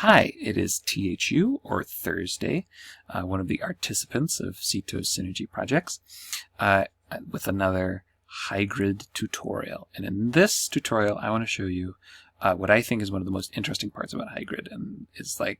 Hi, it is THU, or Thursday, one of the participants of CETO's Synergy projects, with another Hygrid tutorial. And in this tutorial, I want to show you what I think is one of the most interesting parts about Hygrid, and is like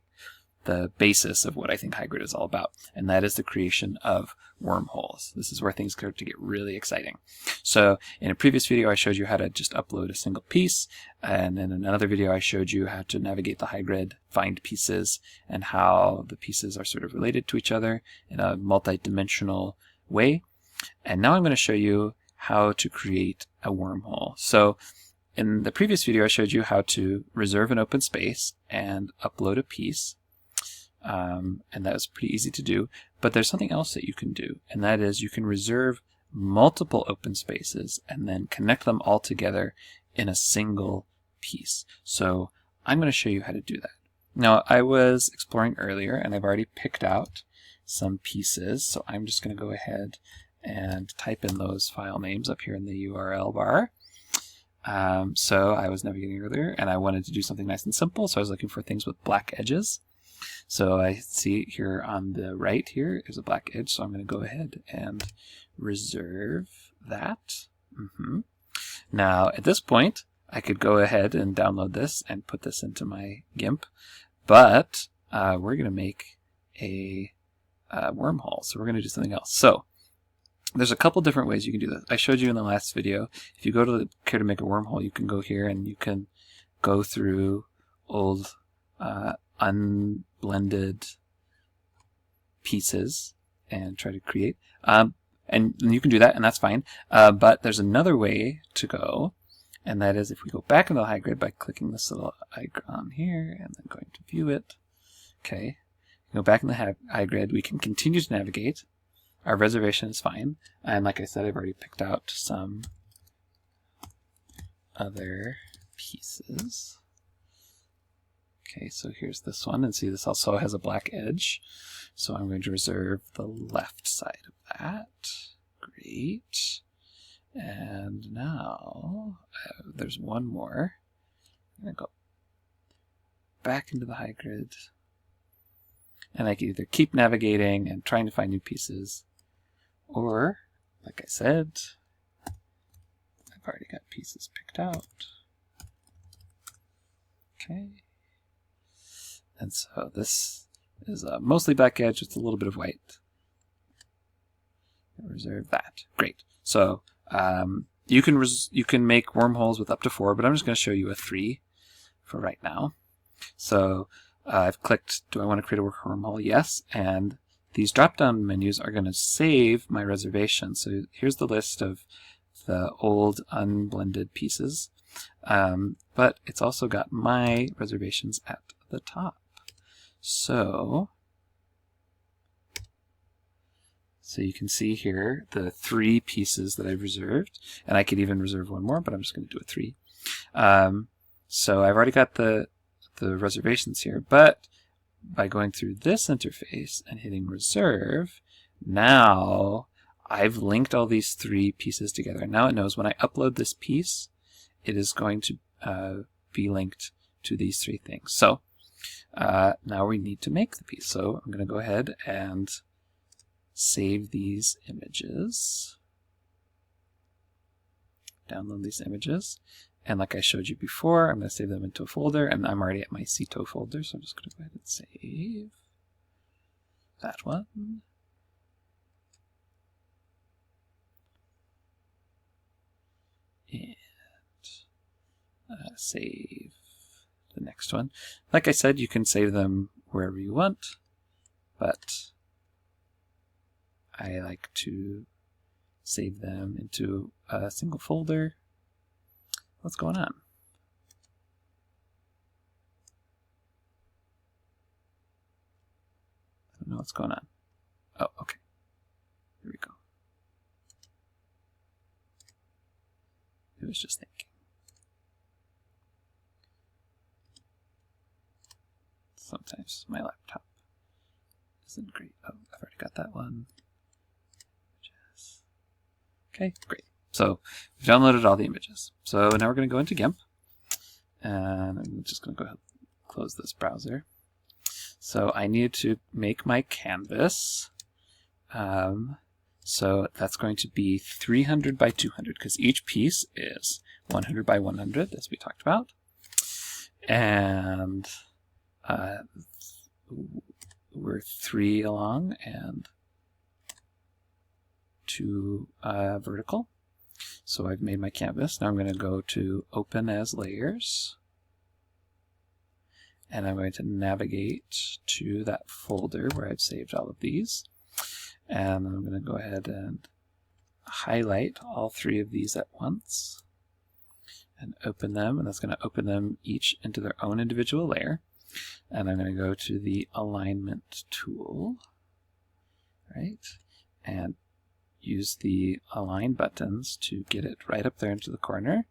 the basis of what I think Hygrid is all about, and that is the creation of wormholes. This is where things start to get really exciting. So in a previous video, I showed you how to just upload a single piece, and in another video, I showed you how to navigate the Hygrid, find pieces, and how the pieces are sort of related to each other in a multi-dimensional way. And now I'm going to show you how to create a wormhole. So in the previous video, I showed you how to reserve an open space and upload a piece. And that was pretty easy to do, but there's something else that you can do, and that is you can reserve multiple open spaces and then connect them all together in a single piece. So I'm going to show you how to do that. Now, I was exploring earlier and I've already picked out some pieces, so I'm just going to go ahead and type in those file names up here in the URL bar. So I was navigating earlier and I wanted to do something nice and simple, so I was looking for things with black edges. So I see here on the right here is a black edge, so I'm going to go ahead and reserve that. Now at this point I could go ahead and download this and put this into my GIMP, but we're going to make a wormhole, so we're going to do something else. So there's a couple different ways you can do this. I showed you in the last video, if you go to the Care to Make a Wormhole, you can go here and you can go through old unblended pieces and try to create. And you can do that, and that's fine. But there's another way to go, and that is if we go back into the Hygrid by clicking this little icon here and then going to view it. Okay, go back in the Hygrid, we can continue to navigate. Our reservation is fine, and like I said, I've already picked out some other pieces. Okay, so here's this one, and see this also has a black edge. So I'm going to reserve the left side of that. Great. And now there's one more. I'm going to go back into the Hygrid, and I can either keep navigating and trying to find new pieces, or, like I said, I've already got pieces picked out. Okay. And so this is a mostly black edge with a little bit of white. Reserve that. Great. So you can make wormholes with up to 4, but I'm just going to show you a 3 for right now. So I've clicked, do I want to create a wormhole? Yes. And these drop-down menus are going to save my reservation. So here's the list of the old unblended pieces. But it's also got my reservations at the top. So you can see here the 3 pieces that I've reserved, and I could even reserve one more, but I'm just going to do a 3. So I've already got the reservations here, but by going through this interface and hitting reserve, now I've linked all these 3 pieces together. Now it knows when I upload this piece, it is going to be linked to these 3 things. So now we need to make the piece. So I'm going to go ahead and save these images, download these images, and like I showed you before, I'm going to save them into a folder, and I'm already at my CETO folder, so I'm just going to go ahead and save that one. And save the next one. Like I said, you can save them wherever you want, but I like to save them into a single folder. What's going on? I don't know what's going on. Oh, okay. Here we go. It was just thinking. Sometimes my laptop isn't great. Oh, I've already got that one. Okay, great. So we've downloaded all the images. So now we're going to go into GIMP, and I'm just going to go ahead and close this browser. So I need to make my canvas. So that's going to be 300 by 200 because each piece is 100 by 100, as we talked about. And we're 3 along and 2 vertical. So I've made my canvas. Now I'm going to go to Open as Layers. And I'm going to navigate to that folder where I've saved all of these. And I'm going to go ahead and highlight all 3 of these at once and open them. And that's going to open them each into their own individual layer. And I'm going to go to the Alignment tool, right? And use the Align buttons to get it right up there into the corner.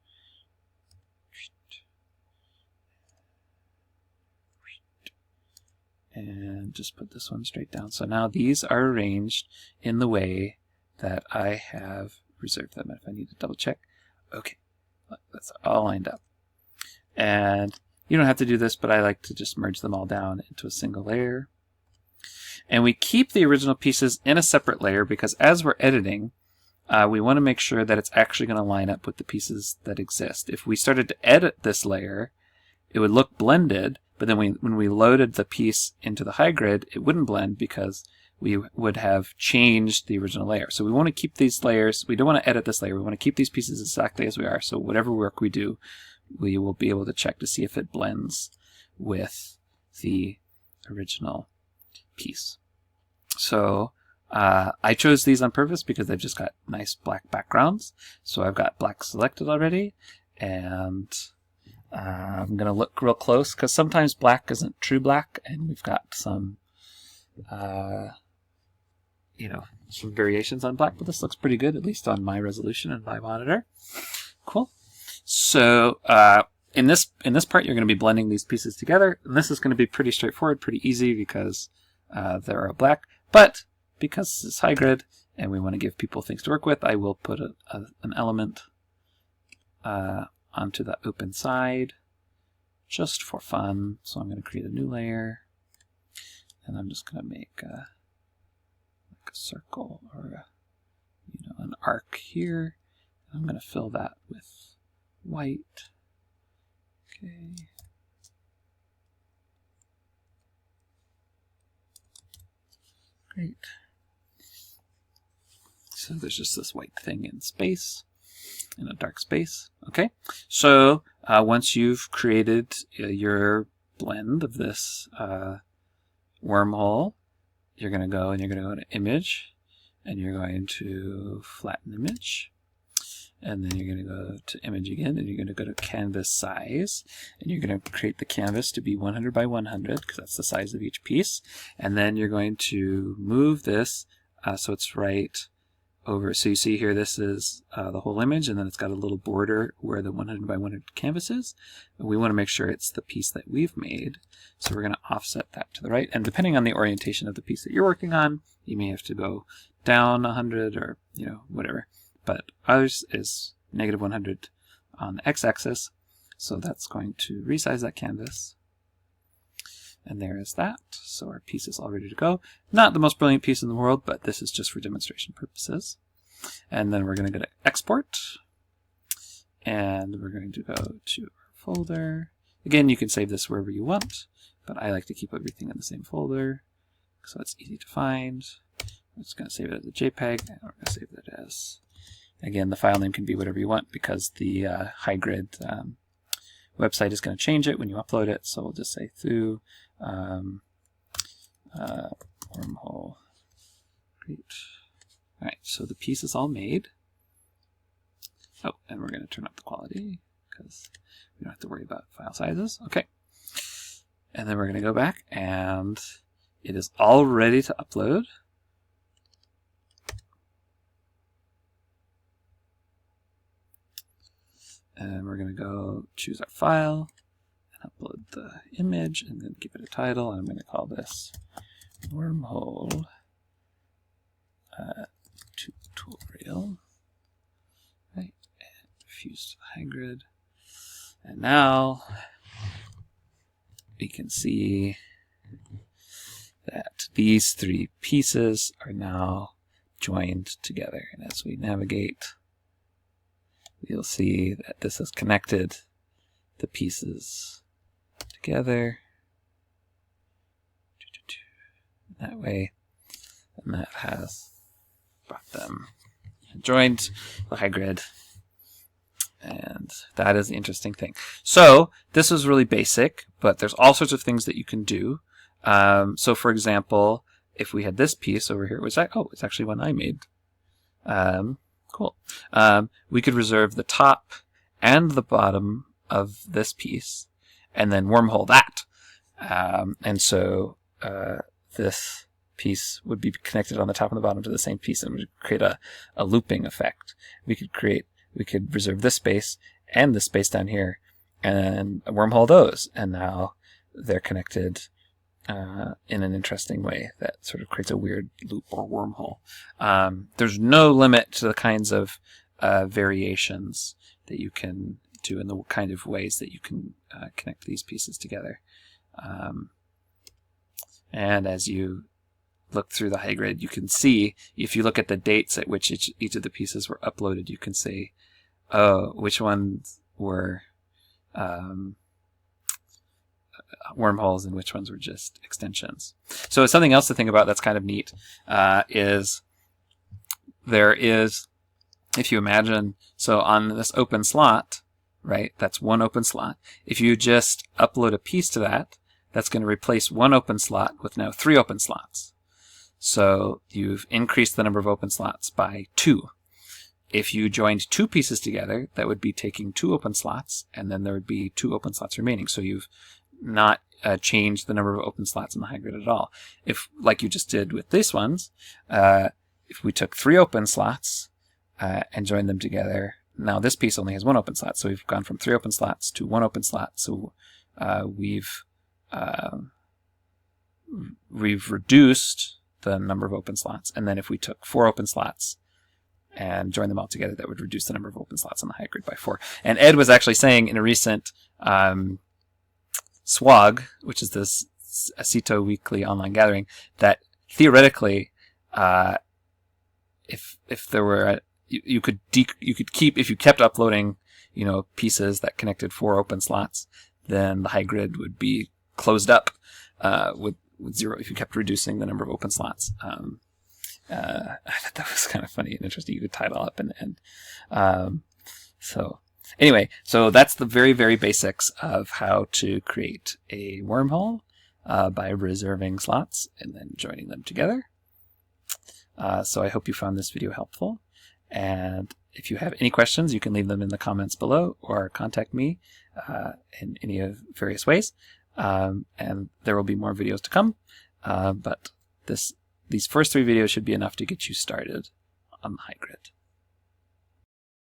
And just put this one straight down. So now these are arranged in the way that I have reserved them. If I need to double check, okay, that's all lined up. And you don't have to do this, but I like to just merge them all down into a single layer. And we keep the original pieces in a separate layer because as we're editing, we want to make sure that it's actually going to line up with the pieces that exist. If we started to edit this layer, it would look blended, but then when we loaded the piece into the Hygrid, it wouldn't blend because we would have changed the original layer. So we want to keep these layers. We don't want to edit this layer. We want to keep these pieces exactly as we are. So whatever work we do, we will be able to check to see if it blends with the original piece. So I chose these on purpose because they've just got nice black backgrounds. So I've got black selected already, and I'm going to look real close because sometimes black isn't true black, and we've got some, some variations on black, but this looks pretty good, at least on my resolution and my monitor. Cool. So in this part, you're going to be blending these pieces together, and this is going to be pretty straightforward, pretty easy because they're all black. But because it's Hygrid and we want to give people things to work with, I will put an element onto the open side just for fun. So I'm going to create a new layer, and I'm just going to make a circle or an arc here. I'm going to fill that with white. Okay. Great. So there's just this white thing in space, in a dark space. Okay. So once you've created your blend of this wormhole, you're going to go to Image, and you're going to Flatten Image. And then you're going to go to Image again, and you're going to go to Canvas Size, and you're going to create the canvas to be 100 by 100 because that's the size of each piece. And then you're going to move this so it's right over. So you see here, this is the whole image, and then it's got a little border where the 100 by 100 canvas is. And we want to make sure it's the piece that we've made. So we're going to offset that to the right. And depending on the orientation of the piece that you're working on, you may have to go down 100 or whatever. But ours is negative 100 on the x-axis, so that's going to resize that canvas. And there is that. So our piece is all ready to go. Not the most brilliant piece in the world, but this is just for demonstration purposes. And then we're going to go to Export, and we're going to go to our folder. Again, you can save this wherever you want, but I like to keep everything in the same folder, so it's easy to find. I'm just going to save it as a JPEG, and we're going to save it as... Again, the file name can be whatever you want because the Hygrid website is going to change it when you upload it. So we'll just say through wormhole. Great. All right, so the piece is all made. Oh, and we're going to turn up the quality because we don't have to worry about file sizes. Okay. And then we're going to go back, and it is all ready to upload. And we're going to go choose our file and upload the image and then give it a title. And I'm going to call this Wormhole Tutorial. Right, and fuse to Hygrid. And now we can see that these three pieces are now joined together. And as we navigate, you'll see that this has connected the pieces together that way, and that has brought them joined the Hygrid. And that is the interesting thing. So this is really basic, but there's all sorts of things that you can do. So for example, if we had this piece over here, it's actually one I made. Cool. We could reserve the top and the bottom of this piece, and then wormhole that. And so this piece would be connected on the top and the bottom to the same piece, and would create a looping effect. We could reserve this space and this space down here, and wormhole those, and now they're connected in an interesting way that sort of creates a weird loop or wormhole. There's no limit to the kinds of variations that you can do and the kind of ways that you can connect these pieces together. And as you look through the Hygrid, you can see, if you look at the dates at which each of the pieces were uploaded, you can see, oh, which ones were wormholes and which ones were just extensions. So something else to think about that's kind of neat is there is, if you imagine, so on this open slot, right, that's one open slot. If you just upload a piece to that, that's going to replace one open slot with now 3 open slots. So you've increased the number of open slots by 2. If you joined 2 pieces together, that would be taking 2 open slots, and then there would be 2 open slots remaining. So you've not changed the number of open slots in the Hygrid at all. If, like you just did with these ones, if we took 3 open slots and joined them together, now this piece only has 1 open slot. So we've gone from 3 open slots to 1 open slot. So we've reduced the number of open slots. And then if we took 4 open slots and joined them all together, that would reduce the number of open slots on the Hygrid by 4. And Ed was actually saying in a recent SWOG, which is this CITO weekly online gathering, that theoretically, if there were you could keep, if you kept uploading, pieces that connected 4 open slots, then the Hygrid would be closed up with 0 if you kept reducing the number of open slots. I thought that was kind of funny and interesting. You could tie it all up in the end. So anyway, so that's the very, very basics of how to create a wormhole by reserving slots and then joining them together. So I hope you found this video helpful. And if you have any questions, you can leave them in the comments below or contact me in any of various ways. And there will be more videos to come. But these first 3 videos should be enough to get you started on the Hygrid.